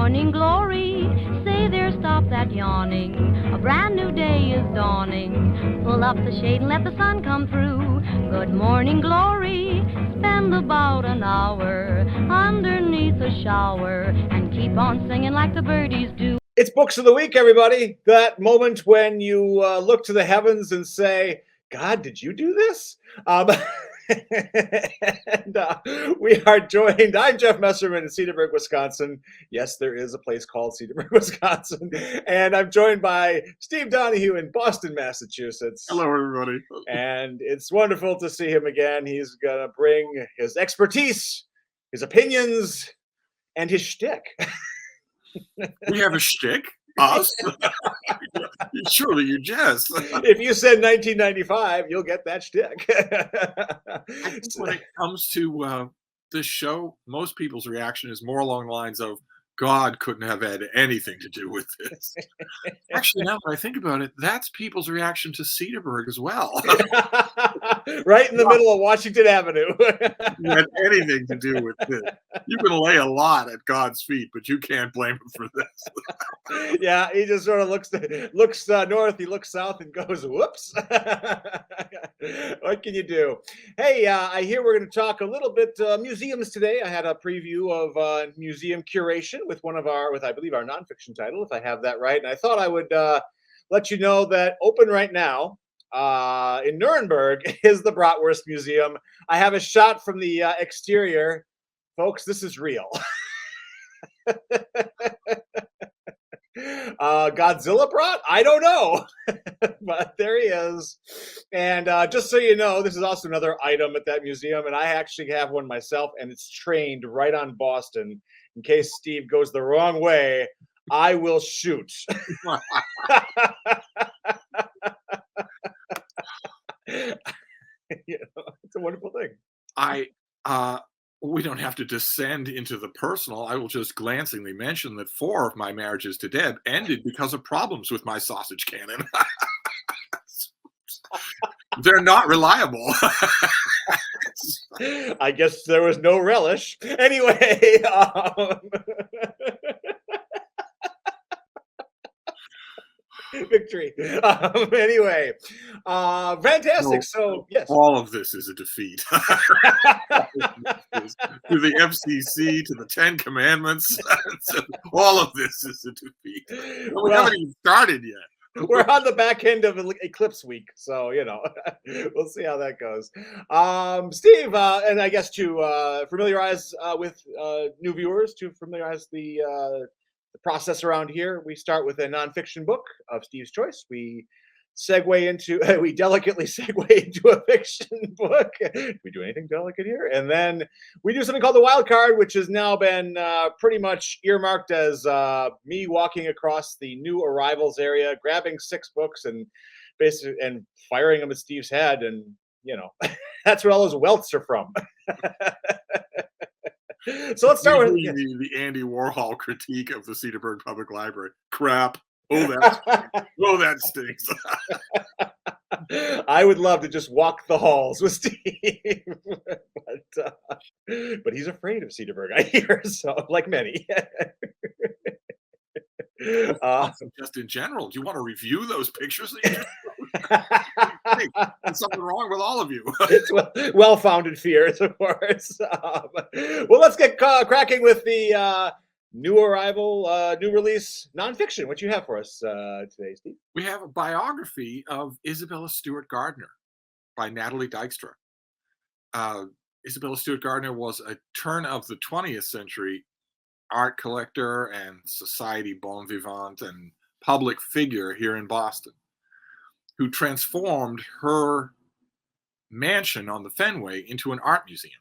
morning glory. Say there, stop that yawning. A brand new day is dawning. Pull up the shade and let the sun come through. Good morning glory. Spend about an hour underneath a shower and keep on singing like the birdies do. It's Books of the Week, everybody. That moment when you look to the heavens and say, God, did you do this? And we are joined. I'm Jeff Messerman in Cedarburg, Wisconsin. Yes, there is a place called Cedarburg, Wisconsin. And I'm joined by Steve Donahue in Boston, Massachusetts. Hello, everybody. And it's wonderful to see him again. He's going to bring his expertise, his opinions, and his shtick. We have a shtick? Us? Surely you jest. If you said 1995, you'll get that shtick. I think when it comes to this show, most people's reaction is more along the lines of, God couldn't have had anything to do with this. Actually, now that I think about it, that's people's reaction to Cedarburg as well. Right in the middle of Washington Avenue. You had anything to do with this. You can lay a lot at God's feet, but you can't blame him for this. Yeah, he just sort of looks north, he looks south and goes, whoops. What can you do? Hey, I hear we're going to talk a little bit museums today. I had a preview of museum curation with I believe our nonfiction title, if I have that right. And I thought I would let you know that open right now in Nuremberg is the Bratwurst Museum. I have a shot from the exterior. Folks, this is real. Godzilla brat? I don't know. But there he is. And just so you know, this is also another item at that museum, and I actually have one myself, and it's trained right on Boston. In case Steve goes the wrong way, I will shoot. It's a wonderful thing. We don't have to descend into the personal. I will just glancingly mention that 4 of my marriages to Deb ended because of problems with my sausage cannon. They're not reliable. I guess there was no relish. Anyway, victory. Anyway, fantastic. So, yes. All of this is a defeat. To the FCC, to the 10 Commandments. All of this is a defeat. We haven't even started yet. We're on the back end of Eclipse Week, so, we'll see how that goes. Steve, and I guess to familiarize with new viewers, to familiarize the process around here, we start with a nonfiction book of Steve's choice. We delicately segue into a fiction book. Do we do anything delicate here? And then we do something called the wild card, which has now been pretty much earmarked as me walking across the new arrivals area, grabbing 6 books and firing them at Steve's head. And, that's where all those welts are from. So let's start with the Andy Warhol critique of the Cedarburg Public Library. Crap. Oh, that stinks. I would love to just walk the halls with Steve, but he's afraid of Cedarburg, I hear. So, like many. Just in general, do you want to review those pictures? There's something wrong with all of you. It's well-founded fears, of course. Well, let's get cracking with the new arrival, new release nonfiction. What you have for us today, Steve? We have a biography of Isabella Stewart Gardner by Natalie Dykstra. Isabella Stewart Gardner was a turn of the 20th century art collector and society bon vivant and public figure here in Boston, who transformed her mansion on the Fenway into an art museum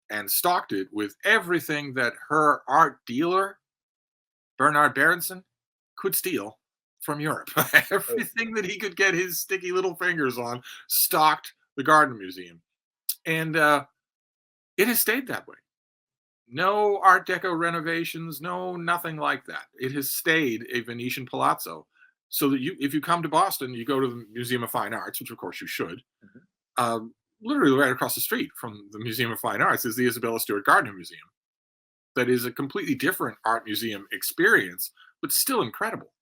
and stocked it with everything that her art dealer, Bernard Berenson, could steal from Europe. Everything that he could get his sticky little fingers on stocked the Gardner Museum. And it has stayed that way. No Art Deco renovations, nothing like that. It has stayed a Venetian palazzo. So that if you come to Boston, you go to the Museum of Fine Arts, which of course you should. Literally right across the street from the Museum of Fine Arts is the Isabella Stewart Gardner Museum. that is a completely different art museum experience, but still incredible.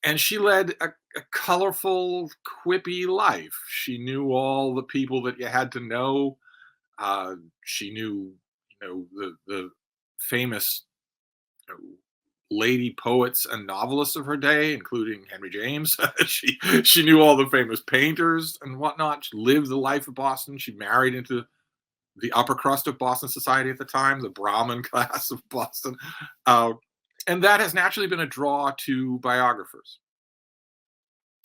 And she led a colorful, quippy life. She knew all the people that you had to know. She knew, the famous you know, lady poets and novelists of her day, including Henry James. She knew all the famous painters and whatnot. She lived the life of Boston. She married into the upper crust of Boston society at the time, the Brahmin class of Boston. Uh, and that has naturally been a draw to biographers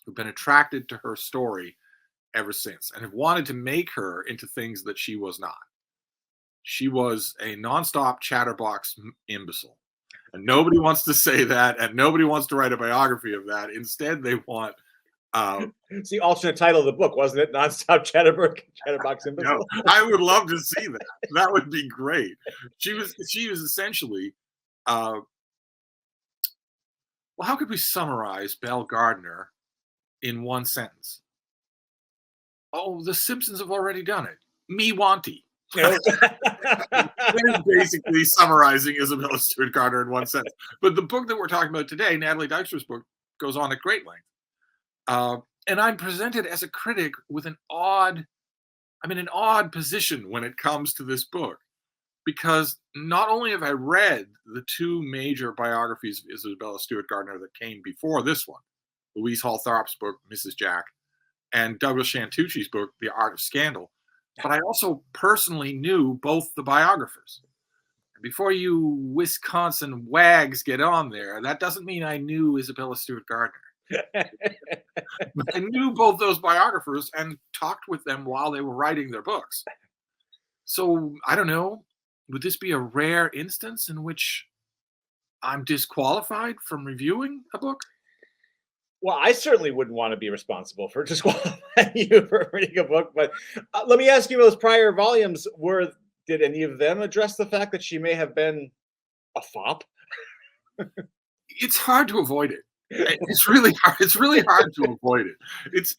who've been attracted to her story ever since and have wanted to make her into things that she was not. She was a nonstop chatterbox imbecile. And nobody wants to say that, and nobody wants to write a biography of that. Instead, they want It's the alternate title of the book, wasn't it? Nonstop Chatterbox no, Imbecile. I would love to see that. That would be great. She was essentially well, how could we summarize Belle Gardner in one sentence? Oh, the Simpsons have already done it. Me wanty. That is basically summarizing Isabella Stewart Gardner in one sentence. But the book that we're talking about today, Natalie Dykstra's book, goes on at great length. And I'm presented as a critic with an odd position when it comes to this book, because not only have I read the two major biographies of Isabella Stewart Gardner that came before this one, Louise Hall Tharp's book, Mrs. Jack, and Douglas Shantucci's book, The Art of Scandal, but I also personally knew both the biographers. And before you Wisconsin wags get on there, that doesn't mean I knew Isabella Stewart Gardner. But I knew both those biographers and talked with them while they were writing their books. So I don't know, would this be a rare instance in which I'm disqualified from reviewing a book? Well, I certainly wouldn't want to be responsible for disqualifying you for reading a book. But let me ask you, those prior volumes, did any of them address the fact that she may have been a fop? It's hard to avoid it. It's really hard. It's really hard to avoid it.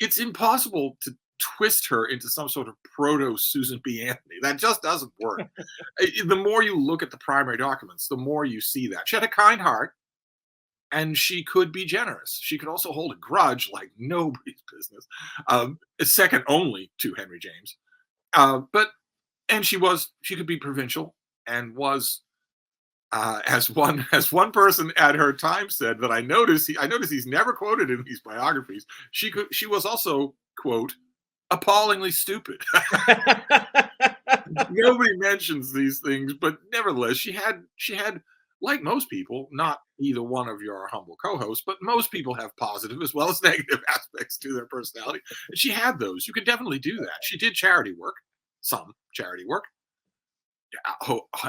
It's impossible to twist her into some sort of proto Susan B. Anthony. That just doesn't work. The more you look at the primary documents, the more you see that she had a kind heart, and she could be generous. She could also hold a grudge like nobody's business, second only to Henry James. And she could be provincial and was. As one person at her time said that I noticed he's never quoted in these biographies. She was also, quote, appallingly stupid. Nobody mentions these things, but nevertheless, she had like most people, not either one of your humble co-hosts, but most people have positive as well as negative aspects to their personality. And she had those. You could definitely do that. She did charity work, some charity work.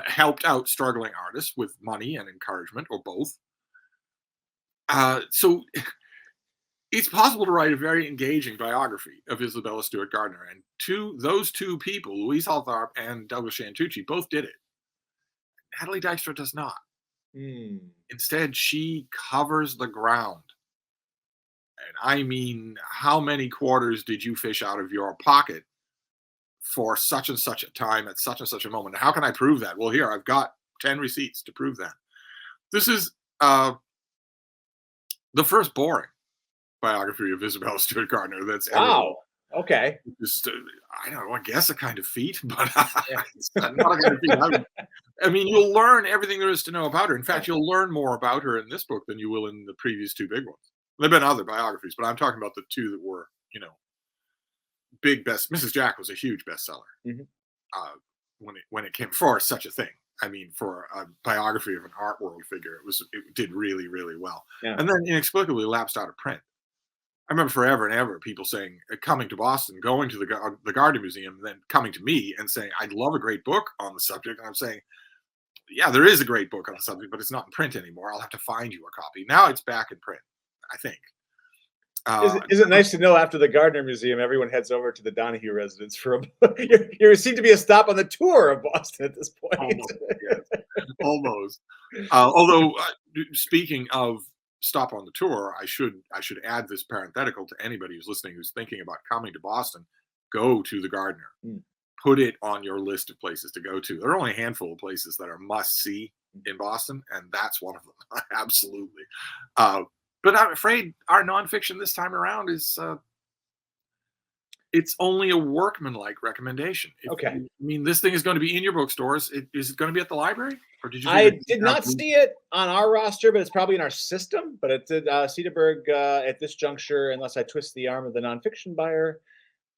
Helped out struggling artists with money and encouragement, or both. So it's possible to write a very engaging biography of Isabella Stewart Gardner, and those two people, Louise Hall Tharp and Douglas Shantucci, both did it. Natalie Dykstra does not. Instead, she covers the ground. And I mean, how many quarters did you fish out of your pocket for such and such a time at such and such a moment? How can I prove that? Well, here, I've got 10 receipts to prove that. This is the first boring biography of Isabella Stewart Gardner that's wow. Okay. Just, I don't know, I guess a kind of feat, but it's not a kind of feat. I mean, you'll learn everything there is to know about her. In fact, you'll learn more about her in this book than you will in the previous two big ones. There have been other biographies, but I'm talking about the two that were, big best. Mrs. Jack was a huge bestseller when it came for such a thing. I mean, for a biography of an art world figure, it did really, really well. Yeah. And then inexplicably lapsed out of print. I remember forever and ever people saying, coming to Boston, going to the Gardner Museum, and then coming to me and saying, I'd love a great book on the subject. And I'm saying, yeah, there is a great book on the subject, but it's not in print anymore. I'll have to find you a copy. Now it's back in print, I think. Is it nice to know after the Gardner Museum, everyone heads over to the Donahue residence for a book? You seem to be a stop on the tour of Boston at this point. Almost, yes. Almost. Although, speaking of stop on the tour, I should add this parenthetical to anybody who's listening who's thinking about coming to Boston. Go to the Gardner. put it on your list of places to go to. There are only a handful of places that are must see in Boston, and that's one of them. Absolutely. But I'm afraid our nonfiction this time around is it's only a workmanlike recommendation. Okay. I mean, this thing is going to be in your bookstores. Is it going to be at the library, or did you? I did not see it on our roster, but it's probably in our system. But it's at Cedarburg at this juncture, unless I twist the arm of the nonfiction buyer,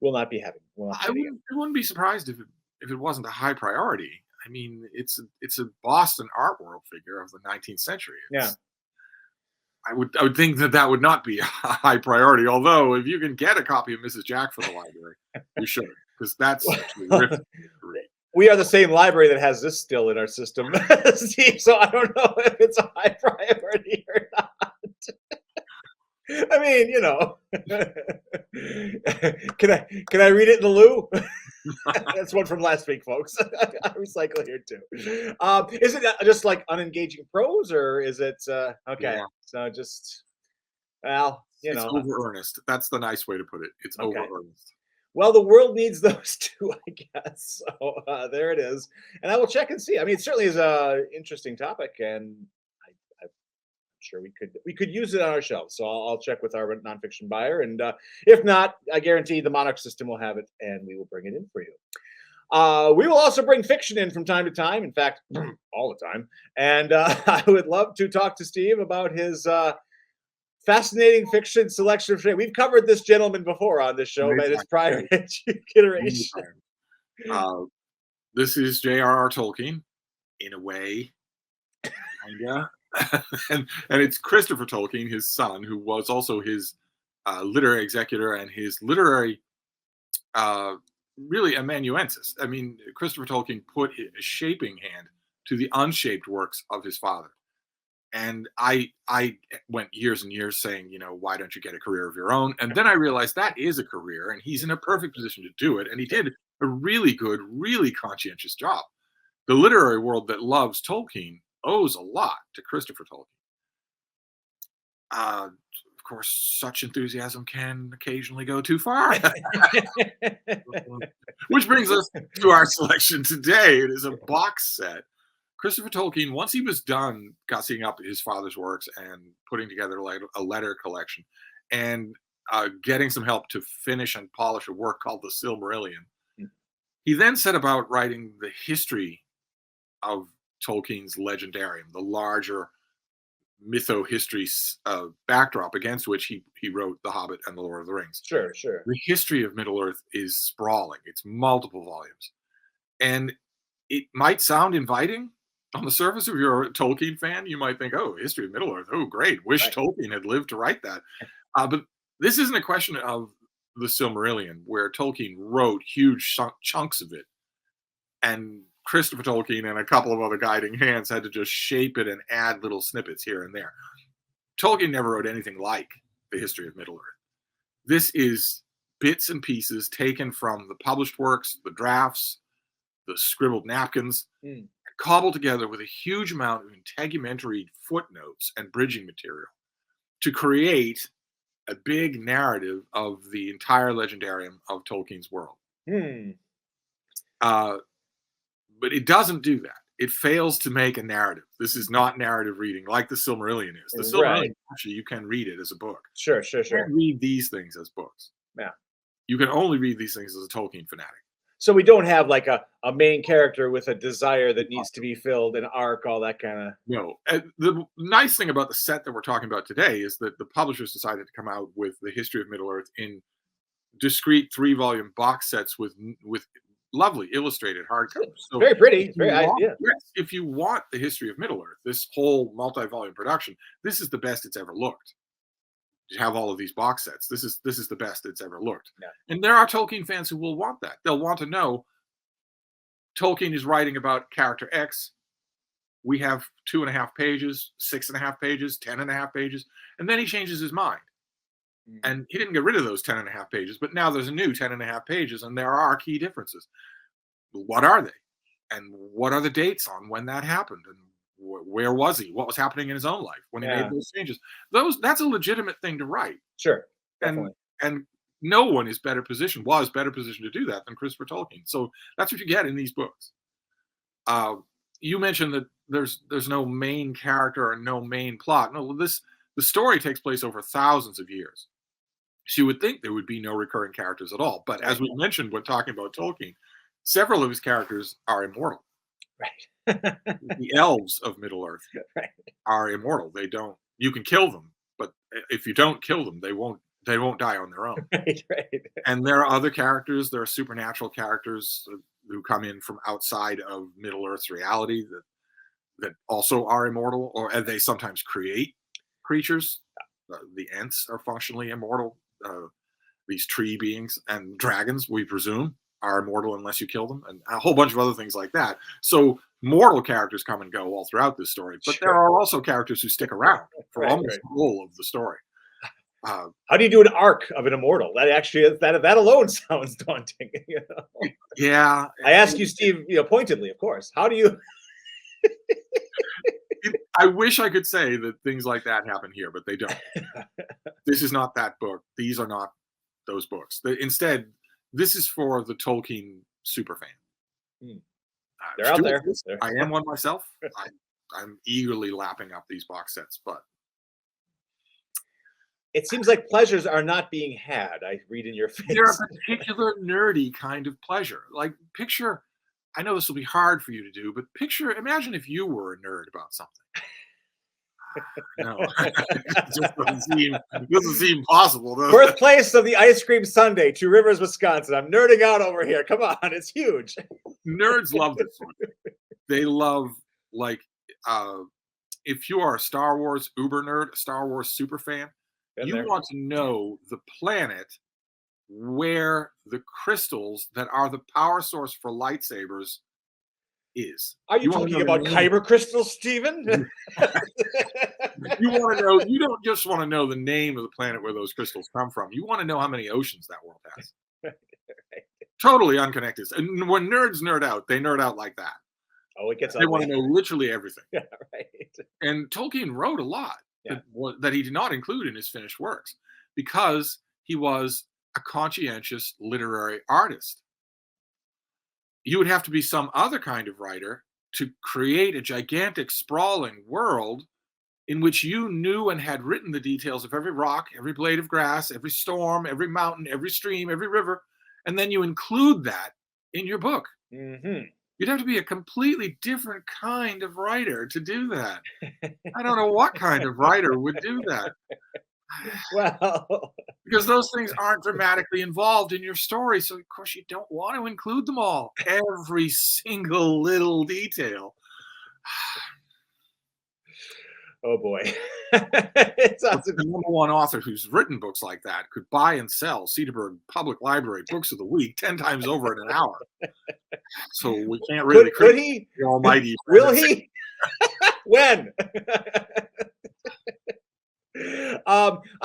will not be having. I wouldn't be surprised if it wasn't a high priority. I mean, it's a Boston art world figure of the 19th century. I would think that would not be a high priority. Although, if you can get a copy of Mrs. Jack for the library, you should, because that's terrific. We are the same library that has this still in our system, Steve. So I don't know if it's a high priority or not. I mean, you know, can I read it in the loo? That's one from last week, folks. I recycle here too. Is it just like unengaging prose, or is it okay? Yeah. So just, well, you know, over earnest. That's the nice way to put it. It's over earnest. Well, the world needs those too, I guess. So there it is, and I will check and see. I mean, it certainly is a interesting topic, and I'm sure we could use it on our shelves. So I'll check with our nonfiction buyer, and if not, I guarantee the Monarch system will have it, and we will bring it in for you. We will also bring fiction in from time to time. In fact, all the time. And I would love to talk to Steve about his fascinating fiction selection. We've covered this gentleman before on this show, but it's prior iteration. This is J.R.R. Tolkien, in a way, kinda. and it's Christopher Tolkien, his son, who was also his literary executor and his literary, really amanuensis. I mean, Christopher Tolkien put a shaping hand to the unshaped works of his father. And I went years and years saying, you know, why don't you get a career of your own? And then I realized that is a career, and he's in a perfect position to do it. And he did a really good, really conscientious job. The literary world that loves Tolkien owes a lot to Christopher Tolkien. Of course, such enthusiasm can occasionally go too far. Which brings us to our selection today. It is a box set. Christopher Tolkien, once he was done gussing up his father's works and putting together a letter collection and getting some help to finish and polish a work called The Silmarillion, he then set about writing the history of Tolkien's legendarium, the larger mytho-history backdrop against which he wrote The Hobbit and The Lord of the Rings. Sure. The history of Middle-earth is sprawling. It's multiple volumes. And it might sound inviting. On the surface, if you're a Tolkien fan, you might think, oh, history of Middle-earth. Oh, great. Wish Tolkien had lived to write that. But this isn't a question of the Silmarillion, where Tolkien wrote huge chunks of it. And Christopher Tolkien and a couple of other guiding hands had to just shape it and add little snippets here and there. Tolkien never wrote anything like the history of Middle-earth. This is bits and pieces taken from the published works, the drafts, the scribbled napkins, cobbled together with a huge amount of integumentary footnotes and bridging material to create a big narrative of the entire legendarium of Tolkien's world. But it doesn't do that. It fails to make a narrative. This is not narrative reading like the Silmarillion is. The Silmarillion, actually, you can read it as a book. Sure. You can't read these things as books. Yeah. You can only read these things as a Tolkien fanatic. So we don't have like a main character with a desire that needs to be filled, an arc, all that kind of. No. The nice thing about the set that we're talking about today is that the publishers decided to come out with the history of Middle-earth in discrete 3-volume box sets with lovely illustrated hardcovers. So very pretty. Very idea. Yes, if you want the history of Middle-earth, this whole multi-volume production, this is the best it's ever looked. You have all of these box sets. This is the best it's ever looked. Yeah. And there are Tolkien fans who will want that. They'll want to know Tolkien is writing about character X. We have 2.5 pages, 6.5 pages, 10.5 pages, and then he changes his mind. And he didn't get rid of those 10.5 pages, but now there's a new 10.5 pages, and there are key differences. What are they? And what are the dates on when that happened? And where was he? What was happening in his own life when he made those changes? That's a legitimate thing to write. Sure. Definitely. And no one is better positioned to do that than Christopher Tolkien. So that's what you get in these books. You mentioned that there's no main character and no main plot. No, the story takes place over thousands of years. So you would think there would be no recurring characters at all. But as we mentioned when talking about Tolkien, several of his characters are immortal. Right. The elves of Middle Earth are immortal. They don't. You can kill them, but if you don't kill them, they won't die on their own. Right. And there are other characters. There are supernatural characters who come in from outside of Middle Earth's reality that also are immortal, or they sometimes create creatures. The Ents are functionally immortal. These tree beings and dragons, we presume, are immortal unless you kill them, and a whole bunch of other things like that. So mortal characters come and go all throughout this story, but there are also characters who stick around for almost the whole of the story. How do you do an arc of an immortal? That actually is, that alone sounds daunting. You know? Yeah, I ask you, Steve, pointedly, of course. How do you? I wish I could say that things like that happen here, but they don't. This is not that book. These are not those books. Instead, this is for the Tolkien superfan. They're out there. I am one myself. I'm eagerly lapping up these box sets, but it seems like pleasures are not being had. I read in your face. They're a particular nerdy kind of pleasure. Like picture, I know this will be hard for you to do, but imagine if you were a nerd about something. No, it doesn't seem possible. Birthplace of the ice cream sundae, Two Rivers, Wisconsin. I'm nerding out over here. Come on, it's huge. Nerds love this one. They love, like, if you are a Star Wars uber nerd, a Star Wars super fan, you want to know the planet where the crystals that are the power source for lightsabers is. Are you talking about kyber crystals, Stephen? You want to know, you don't just want to know the name of the planet where those crystals come from. You want to know how many oceans that world has. Totally unconnected. And when nerds nerd out, they nerd out like that. Oh, it gets They want to know literally everything. Yeah, right. And Tolkien wrote a lot that he did not include in his finished works because he was a conscientious literary artist. You would have to be some other kind of writer to create a gigantic, sprawling world in which you knew and had written the details of every rock, every blade of grass, every storm, every mountain, every stream, every river, and then you include that in your book. Mm-hmm. You'd have to be a completely different kind of writer to do that. I don't know what kind of writer would do that. Well, because those things aren't dramatically involved in your story, so of course you don't want to include them all, every single little detail. Oh boy. It sounds the number one author who's written books like that could buy and sell Cedarburg Public Library Books of the Week 10 times over in an hour. So we can't really could he? The almighty. Will he? When?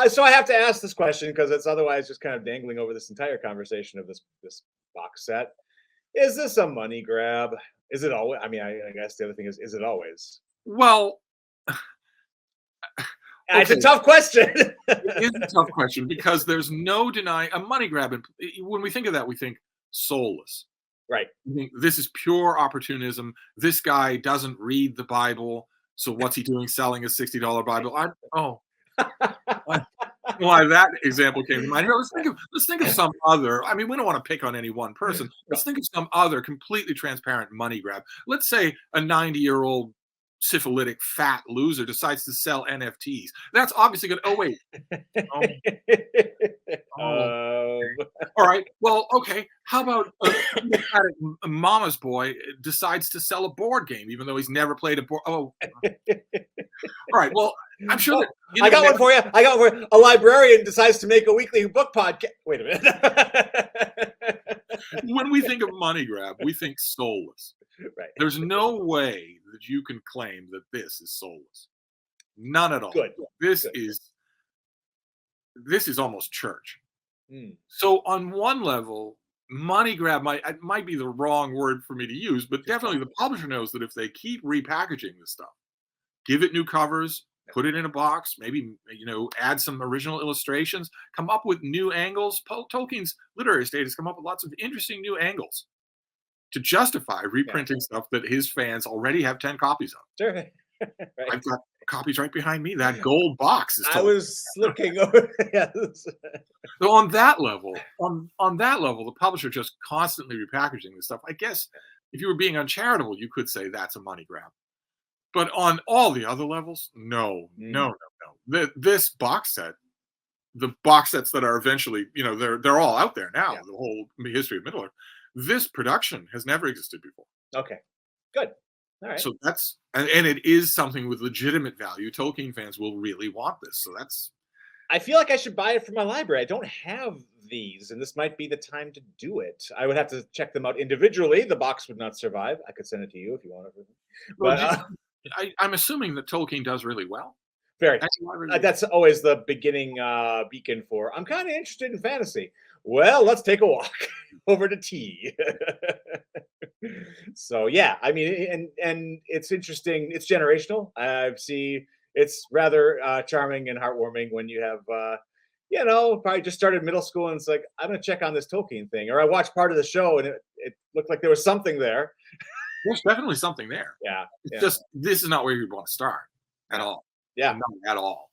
So I have to ask this question because it's otherwise just kind of dangling over this entire conversation of this box set. Is this a money grab? Is it always? I mean, I guess the other thing is it always? Well, it's a tough question. It is a tough question because there's no denying a money grab. When we think of that, we think soulless. Right. I think this is pure opportunism. This guy doesn't read the Bible, so what's he doing selling a $60 Bible? Why that example came to mind. Let's think of some other. I mean, we don't want to pick on any one person. Let's think of some other completely transparent money grab. Let's say a 90-year-old syphilitic fat loser decides to sell NFTs. That's obviously good. Oh wait. All right. Well, okay. How about a mama's boy decides to sell a board game, even though he's never played a board? Oh. All right. Well, I'm sure that I got one for you. A librarian decides to make a weekly book podcast. Wait a minute. When we think of money grab, we think soulless. Right. There's no way that you can claim that this is soulless. None at all. Good. This is almost church. So on one level, money grab might be the wrong word for me to use, but definitely the publisher knows that if they keep repackaging this stuff, give it new covers, put it in a box, maybe, add some original illustrations, come up with new angles. Tolkien's literary estate has come up with lots of interesting new angles to justify reprinting stuff that his fans already have 10 copies of. Sure. Right. I've got copies right behind me. That gold box is I was looking over. Yes. So on that level, the publisher just constantly repackaging this stuff. I guess if you were being uncharitable, you could say that's a money grab. But on all the other levels, no. This box set, the box sets that are eventually, they're all out there now. The whole history of Middle Earth. This production has never existed before. Okay, good. All right. So that's and it is something with legitimate value. Tolkien fans will really want this. So that's. I feel like I should buy it for my library. I don't have these, and this might be the time to do it. I would have to check them out individually. The box would not survive. I could send it to you if you want it. But I'm assuming that Tolkien does really well. Very. That's always the beginning beacon for. I'm kind of interested in fantasy. Well, let's take a walk over to tea. So yeah, I mean, and it's interesting. It's generational. I see. It's rather charming and heartwarming when you have, probably just started middle school and it's like, I'm going to check on this Tolkien thing. Or I watched part of the show and it looked like there was something there. There's definitely something there. Yeah. It's just, this is not where you'd want to start at all. Yeah. Not at all.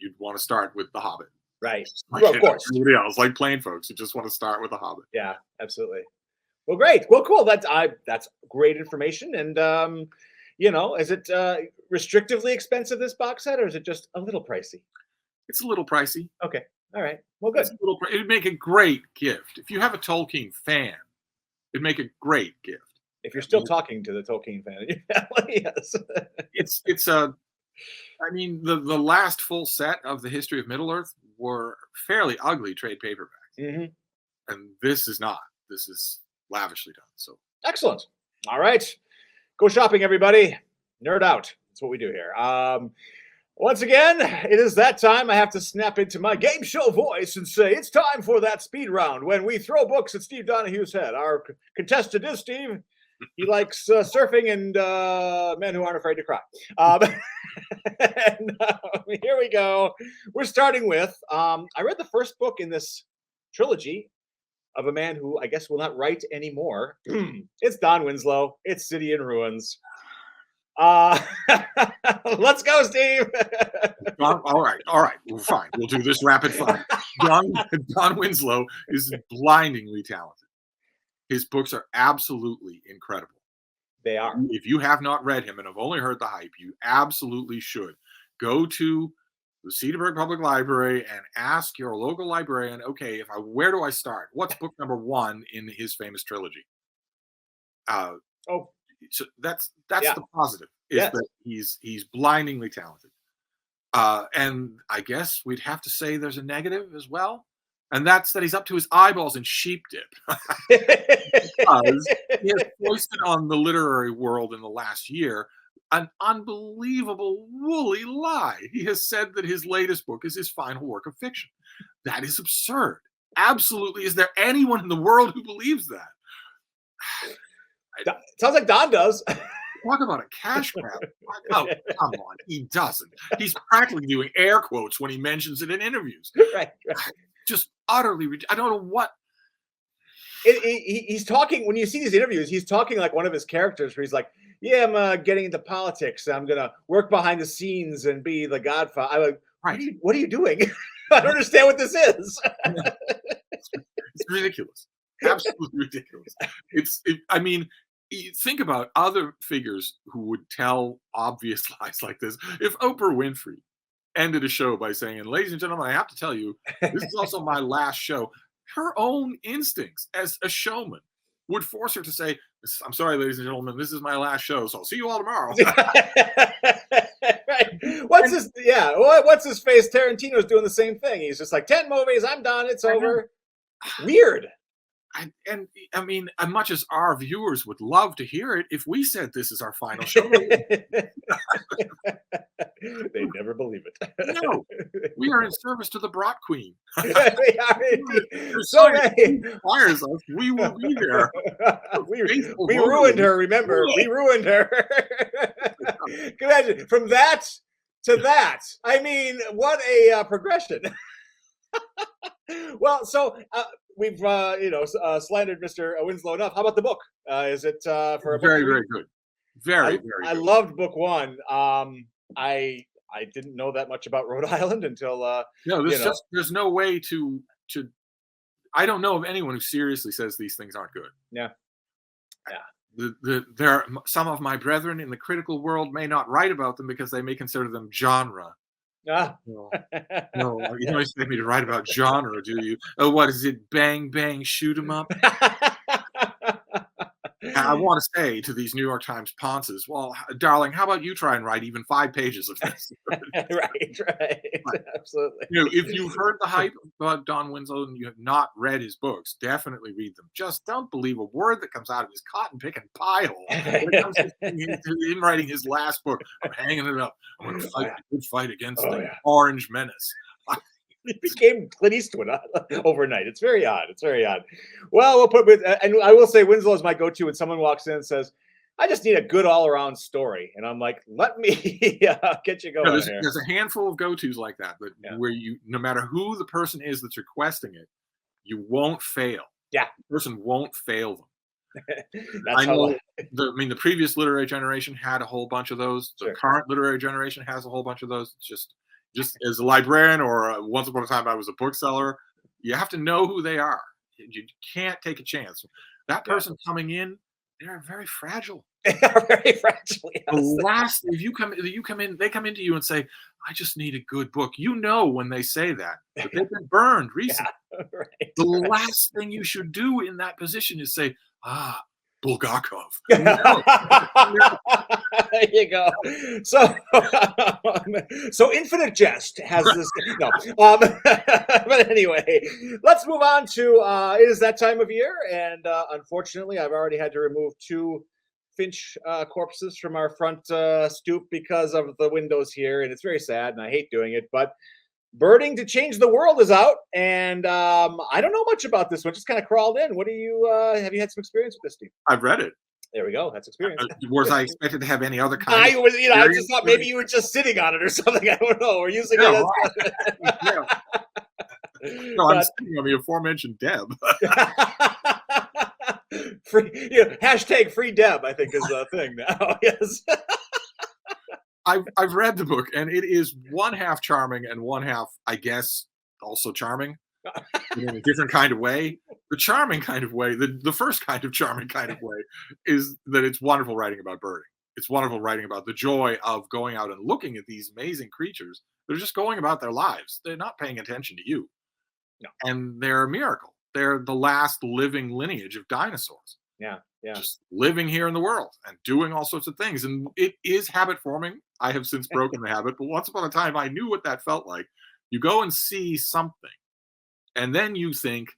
You'd want to start with The Hobbit. Right. Like well, of course. Everybody else, like plain folks, who just want to start with The Hobbit. Yeah, absolutely. Well, great. Well, cool. That's great information. And, is it restrictively expensive, this box set, or is it just a little pricey? It's a little pricey. Okay. All right. Well, good. It'd make a great gift. If you have a Tolkien fan, it'd make a great gift. If you're still talking to the Tolkien fan, yes. The last full set of the History of Middle-earth were fairly ugly trade paperbacks. Mm-hmm. And this is not. This is lavishly done. So excellent. All right. Go shopping, everybody. Nerd out. That's what we do here. Once again, it is that time. I have to snap into my game show voice and say it's time for that speed round when we throw books at Steve Donahue's head. Our contestant is Steve. He likes surfing and men who aren't afraid to cry. Here we go. We're starting with, I read the first book in this trilogy of a man who I guess will not write anymore. It's Don Winslow. It's City in Ruins. Let's go, Steve. All right. Well, fine. We'll do this rapid fire. Don Winslow is blindingly talented. His books are absolutely incredible. They are. If you have not read him and have only heard the hype, you absolutely should go to the Cedarburg Public Library and ask your local librarian, okay, where do I start? What's book number 1 in his famous trilogy? So that's the positive, is that he's blindingly talented. And I guess we'd have to say there's a negative as well. And that's that he's up to his eyeballs in sheep dip. Because he has foisted on the literary world in the last year an unbelievable woolly lie. He has said that his latest book is his final work of fiction. That is absurd. Absolutely. Is there anyone in the world who believes that? Sounds like Don does. Talk about a cash grab. Oh, come on. He doesn't. He's practically doing air quotes when he mentions it in interviews. Right. Just utterly I don't know what. He's talking, when you see these interviews, he's talking like one of his characters where he's like, yeah, I'm getting into politics. I'm going to work behind the scenes and be the godfather. I'm like, right. What are you doing? I don't understand what this is. It's ridiculous. Absolutely ridiculous. Think about other figures who would tell obvious lies like this. If Oprah Winfrey ended a show by saying, and ladies and gentlemen, I have to tell you, this is also my last show, her own instincts as a showman would force her to say, I'm sorry, ladies and gentlemen, this is my last show, so I'll see you all tomorrow. Right. What's his face? Tarantino's doing the same thing. He's just like, 10 movies, I'm done, it's over. Weird. Much as our viewers would love to hear it, if we said this is our final show, they never believe it. No, we are in service to the Brat Queen. We are. So fires us. We will be there. we ruined her. Remember, we ruined her. Imagine from that to that. I mean, what a progression. Well, so we've slandered Mr. Winslow enough. How about the book? Is it for a book Very, three? very good. Very, very I good. loved book one. I didn't know that much about Rhode Island until No, you know. there's no way to. I don't know of anyone who seriously says these things aren't good. Yeah, yeah. Some of my brethren in the critical world may not write about them because they may consider them genre. Ah. No, no, you don't expect me to write about genre, do you? Oh, what is it? Bang, bang, shoot 'em up. I want to say to these New York Times ponces, well, darling, how about you try and write even 5 pages of this? Right, absolutely. If you've heard the hype about Don Winslow and you have not read his books, definitely read them. Just don't believe a word that comes out of his cotton picking pie hole when it comes to him writing his last book. I'm hanging it up. I'm going to fight a good fight against the Orange Menace. He became Clint Eastwood overnight. It's very odd. It's very odd. Well, we'll put with, and I will say Winslow is my go-to when someone walks in and says, I just need a good all-around story. And I'm like, let me get you going. There's a handful of go-tos like that, where you, no matter who the person is that's requesting it, you won't fail. Yeah. The person won't fail them. That's the previous literary generation had a whole bunch of those. The current literary generation has a whole bunch of those. It's just as a librarian or once upon a time I was a bookseller, you have to know who they are. You can't take a chance. That person coming in, they're very fragile. They are very fragile. Yes. The last, if you come in, they come into you and say, I just need a good book. You know when they say that, but they've been burned recently. The last thing you should do in that position is say, Bulgakov. There you go. So Infinite Jest has this. No, but anyway, let's move on to. It is that time of year, and unfortunately, I've already had to remove 2 finch corpses from our front stoop because of the windows here, and it's very sad, and I hate doing it, but. Birding to Change the World is out, and I don't know much about this one. Just kind of crawled in. What do you have you had some experience with this, Steve? I've read it. There we go. That's experience. Was I expected to have any other kind? I just thought maybe you were just sitting on it or something. I don't know. We're using it as. No, I'm sitting on the aforementioned Deb. Hashtag free Deb, I think, is a thing now. Yes. I've read the book, and it is one half charming and one half, I guess, also charming in a different kind of way. The charming kind of way, the first kind of charming kind of way, is that it's wonderful writing about birding. It's wonderful writing about the joy of going out and looking at these amazing creatures. They're just going about their lives. They're not paying attention to you. No. And they're a miracle. They're the last living lineage of dinosaurs. Yeah. Just living here in the world and doing all sorts of things. And it is habit forming. I have since broken the habit, but once upon a time, I knew what that felt like. You go and see something, and then you think,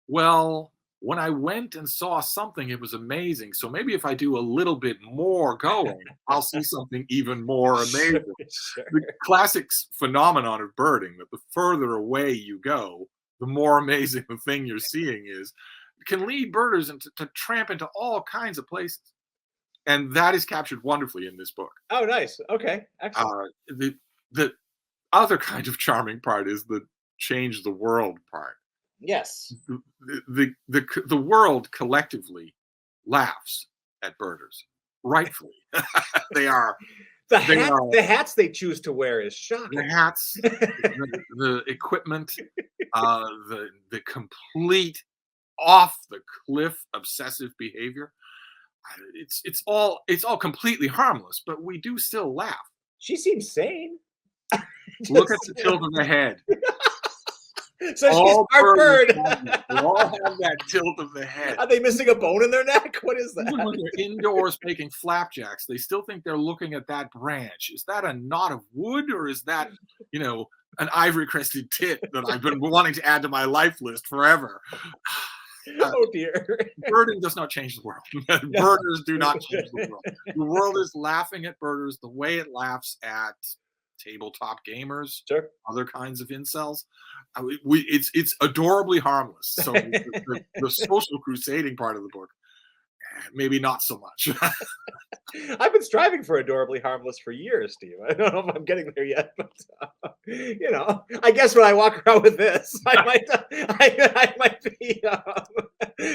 well, when I went and saw something, it was amazing. So maybe if I do a little bit more going, I'll see something even more amazing. Sure. The classic phenomenon of birding, that the further away you go, the more amazing the thing you're seeing is, can lead birders to tramp into all kinds of places. And that is captured wonderfully in this book. Oh, nice. Okay, excellent. The other kind of charming part is the change the world part. Yes. The world collectively laughs at birders, rightfully. They are. The hats they choose to wear is shocking. The hats, the equipment, the complete off the cliff obsessive behavior. It's all completely harmless, but we do still laugh. She seems sane. Look at the tilt of the head. So all she's our bird. They all have that tilt of the head. Are they missing a bone in their neck? What is that? Even when they're indoors making flapjacks, they still think they're looking at that branch. Is that a knot of wood, or is that, an ivory crested tit that I've been wanting to add to my life list forever? Oh dear. Birding does not change the world. Birders do not change the world. The world is laughing at birders the way it laughs at tabletop gamers, other kinds of incels. It's adorably harmless. So the social crusading part of the book maybe not so much. I've been striving for adorably harmless for years, Steve. I don't know if I'm getting there yet, but I guess when I walk around with this, I might be,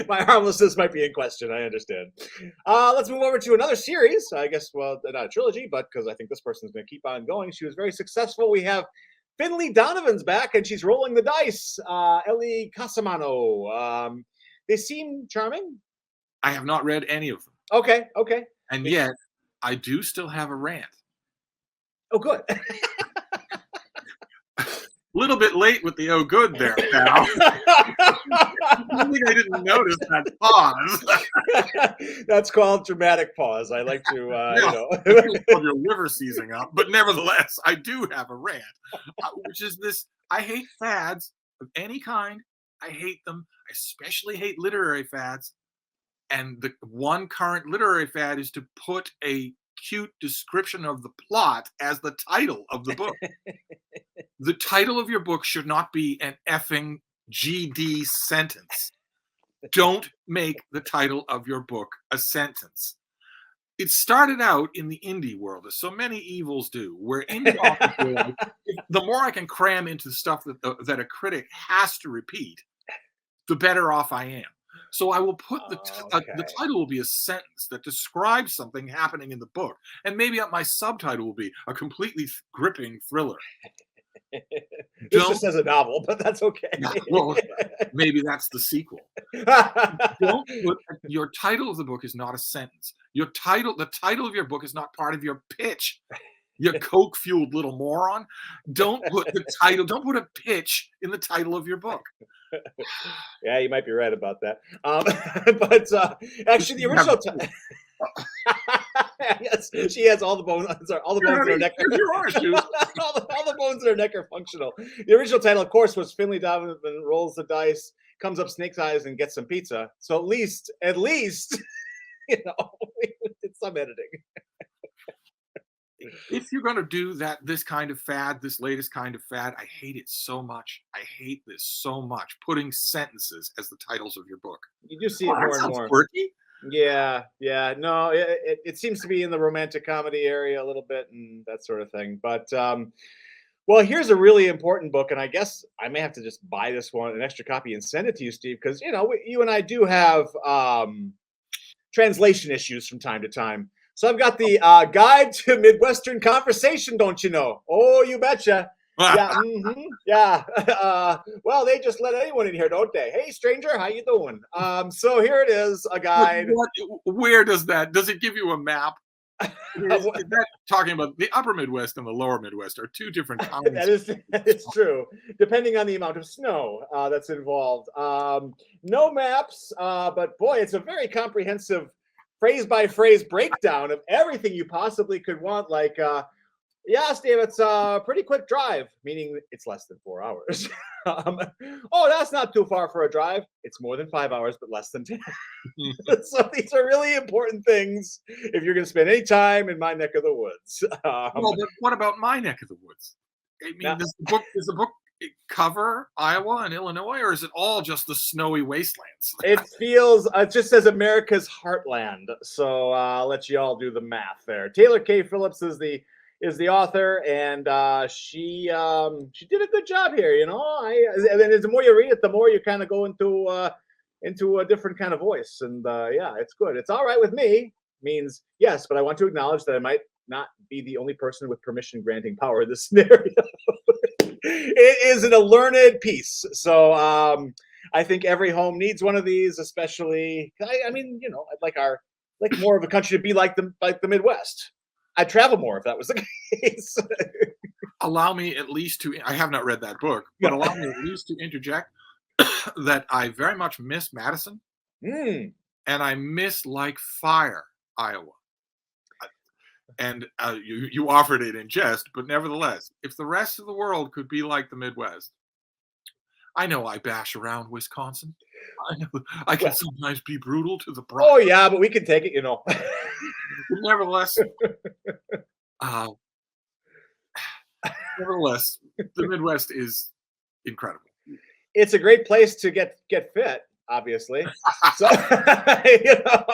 my harmlessness might be in question. I understand. Let's move over to another series. I guess, well, not a trilogy, but because I think this person's going to keep on going. She was very successful. We have Finley Donovan's back, and she's rolling the dice. Ellie Casamano. They seem charming. I have not read any of them. Okay, okay. And yet, I do still have a rant. Oh, good. A little bit late with the oh good there, pal. I think I didn't notice that pause. That's called dramatic pause. I like to, Your liver seizing up. But nevertheless, I do have a rant, which is this. I hate fads of any kind. I hate them. I especially hate literary fads. And the one current literary fad is to put a cute description of the plot as the title of the book. The title of your book should not be an effing GD sentence. Don't make the title of your book a sentence. It started out in the indie world, as so many evils do, where indie authors were like, the more I can cram into stuff that a critic has to repeat, the better off I am. So I will put the title will be a sentence that describes something happening in the book. And maybe my subtitle will be a completely gripping thriller. This just says a novel, but that's okay. Well, maybe that's the sequel. Don't put your title of the book is not a sentence. The title of your book is not part of your pitch. You coke-fueled little moron. Don't put a pitch in the title of your book. Yeah, you might be right about that. But actually, the original yes, she has all the bones. All the bones in her neck. all the bones in her neck are functional. The original title, of course, was Finley Donovan rolls the dice, comes up Snake's Eyes, and gets some pizza. So at least, we did some editing. If you're going to do this kind of fad, this latest kind of fad, I hate it so much. I hate this so much. Putting sentences as the titles of your book. You do see it more and more. Quirky. Yeah. No, it seems to be in the romantic comedy area a little bit and that sort of thing. But well, here's a really important book, and I guess I may have to just buy this one, an extra copy, and send it to you, Steve, because you and I do have translation issues from time to time. So I've got the Guide to Midwestern Conversation, don't you know? Oh, you betcha. Yeah, yeah. Well, they just let anyone in here, don't they? Hey, stranger, how you doing? So here it is, a guide. Where does it give you a map? Is that talking about the upper Midwest and the lower Midwest are two different kinds. That is true, depending on the amount of snow that's involved. No maps, but boy, it's a very comprehensive phrase by phrase breakdown of everything you possibly could want. Like, yeah, Steve, it's a pretty quick drive, meaning it's less than 4 hours. Oh, that's not too far for a drive. It's more than 5 hours, but less than 10. So these are really important things if you're going to spend any time in my neck of the woods. Well, but what about my neck of the woods? I mean, does the book cover Iowa and Illinois, or is it all just the snowy wastelands? It just says America's heartland. So I'll let you all do the math there. Taylor K. Phillips is the author, and she did a good job here. And then the more you read it, the more you kind of go into a different kind of voice. And yeah, it's good. It's all right with me. Means yes, but I want to acknowledge that I might not be the only person with permission granting power in this scenario. It isn't a learned piece, so I think every home needs one of these. Especially, I mean, I'd like more of a country to be like the Midwest. I'd travel more if that was the case. Allow me at least to. I have not read that book, but allow me at least to interject that I very much miss Madison, and I miss like fire Iowa. And you offered it in jest, but nevertheless, if the rest of the world could be like the Midwest, I know I bash around Wisconsin. I know I can sometimes be brutal to the bride. Oh yeah, but we can take it, But nevertheless, the Midwest is incredible. It's a great place to get fit. obviously. So, you know,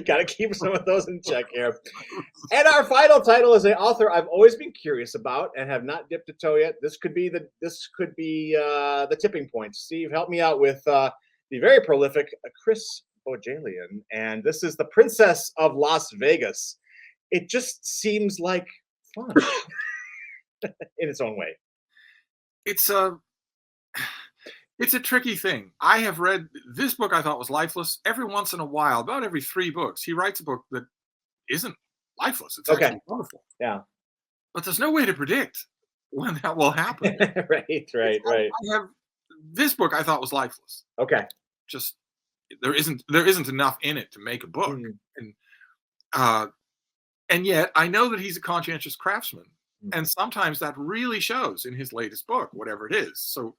got to keep some of those in check here. And our final title is an author I've always been curious about and have not dipped a toe yet. This could be the tipping point. Steve, help me out with the very prolific Chris Bojalian, and this is The Princess of Las Vegas. It just seems like fun in its own way. It's a tricky thing. I have read this book. I thought was lifeless. Every once in a while, about every 3 books, he writes a book that isn't lifeless. It's Okay. actually wonderful. Yeah. But there's no way to predict when that will happen. Right. I have this book I thought was lifeless. Okay. Just there isn't enough in it to make a book. And yet I know that he's a conscientious craftsman. And sometimes that really shows in his latest book, whatever it is. So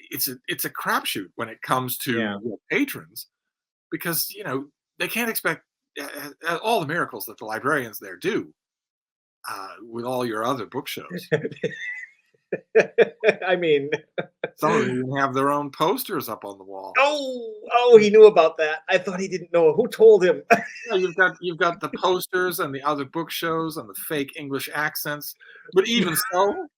it's a crapshoot when it comes to patrons, because they can't expect all the miracles that the librarians there do with all your other book shows. I mean, some of them even have their own posters up on the wall. Oh, he knew about that. I thought he didn't know. Who told him? You've got the posters and the other book shows and the fake English accents. But even so,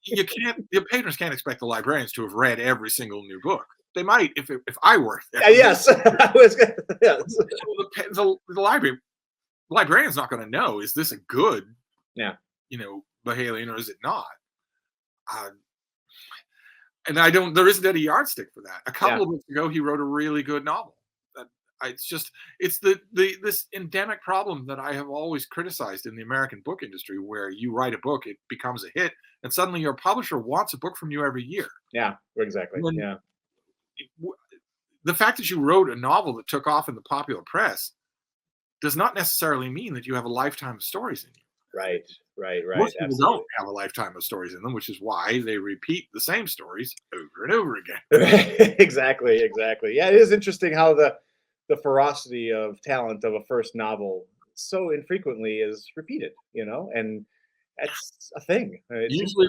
your patrons can't expect the librarians to have read every single new book. They might if I worked there. Yes, I was. Yes. So the librarian's not going to know, is this a good, Bahalian, or is it not? And there isn't any yardstick for that. A couple of books ago, he wrote a really good novel. It's this endemic problem that I have always criticized in the American book industry, where you write a book, it becomes a hit, and suddenly your publisher wants a book from you every year. Yeah, exactly. The fact that you wrote a novel that took off in the popular press does not necessarily mean that you have a lifetime of stories in you. Right. Most people don't have a lifetime of stories in them, which is why they repeat the same stories over and over again. Exactly. Yeah, it is interesting how the ferocity of talent of a first novel so infrequently is repeated, and that's a thing. Usually,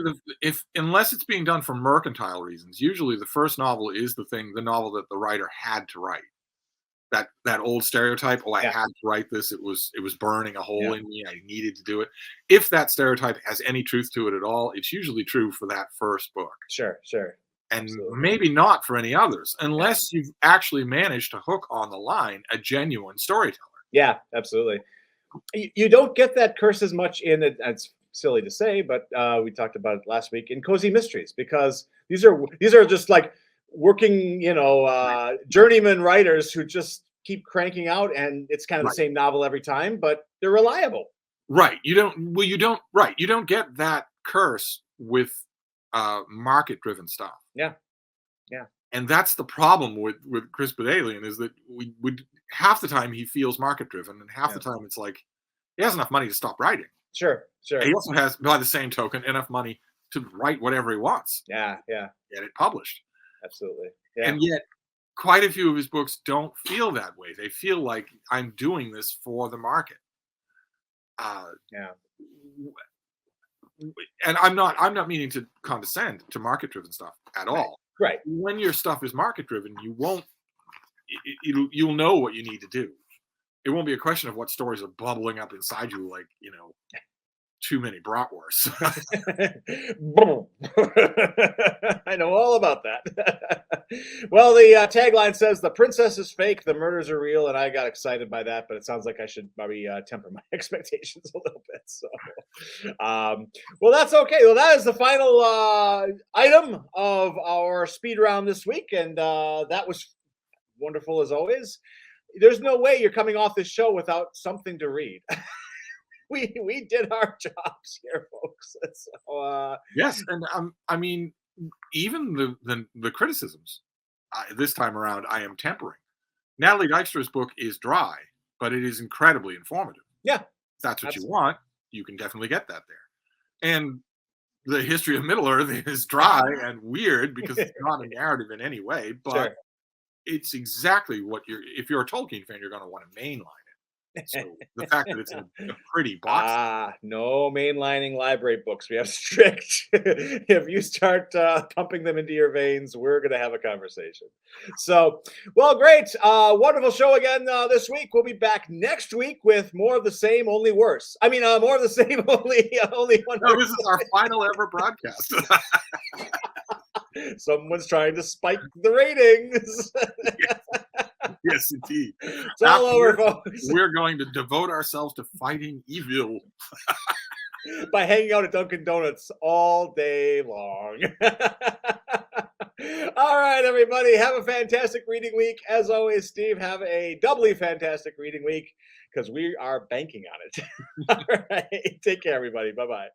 unless it's being done for mercantile reasons, usually the first novel is the novel that the writer had to write. That old stereotype, I had to write this. It was burning a hole in me. I needed to do it. If that stereotype has any truth to it at all, it's usually true for that first book. Sure. And Absolutely. maybe not for any others, unless you've actually managed to hook on the line a genuine storyteller. Yeah, absolutely. You don't get that curse as much in it. It's silly to say, but we talked about it last week in Cozy Mysteries, because these are just like working, journeyman writers who just keep cranking out, and it's kind of the same novel every time, but they're reliable. Right. You don't get that curse with market-driven stuff. Yeah. And that's the problem with Chris Bojalian, is that we half the time he feels market-driven, and half the time it's like he has enough money to stop writing. Sure. And he also has, by the same token, enough money to write whatever he wants. Yeah. Get it published. Absolutely. Yeah. And yet, quite a few of his books don't feel that way. They feel like, I'm doing this for the market. And I'm not meaning to condescend to market-driven stuff at all. Right. When your stuff is market-driven, you'll know what you need to do. It won't be a question of what stories are bubbling up inside you, like, too many bratwursts. I know all about that. Well, the tagline says the princess is fake, the murders are real, and I got excited by that, but it sounds like I should probably temper my expectations a little bit. So, well, that's okay. Well, that is the final item of our speed round this week, and that was wonderful as always. There's no way you're coming off this show without something to read. We did our jobs here, folks. So, yes, and I mean, even the criticisms this time around, I am tempering. Natalie Dykstra's book is dry, but it is incredibly informative. Yeah, if that's what you want, you can definitely get that there. And the history of Middle Earth is dry and weird because it's not a narrative in any way, but it's exactly what if you're a Tolkien fan, you're going to want to mainline it. So the fact that it's in a pretty box. No mainlining library books. We have strict. If you start pumping them into your veins, we're going to have a conversation. So, well, great. Wonderful show again this week. We'll be back next week with more of the same, only worse. I mean, more of the same, only one. No, this is our final ever broadcast. Someone's trying to spike the ratings. Yes, indeed. It's all over, folks. We're going to devote ourselves to fighting evil by hanging out at Dunkin' Donuts all day long. All right, everybody. Have a fantastic reading week. As always, Steve, have a doubly fantastic reading week because we are banking on it. All right. Take care, everybody. Bye-bye.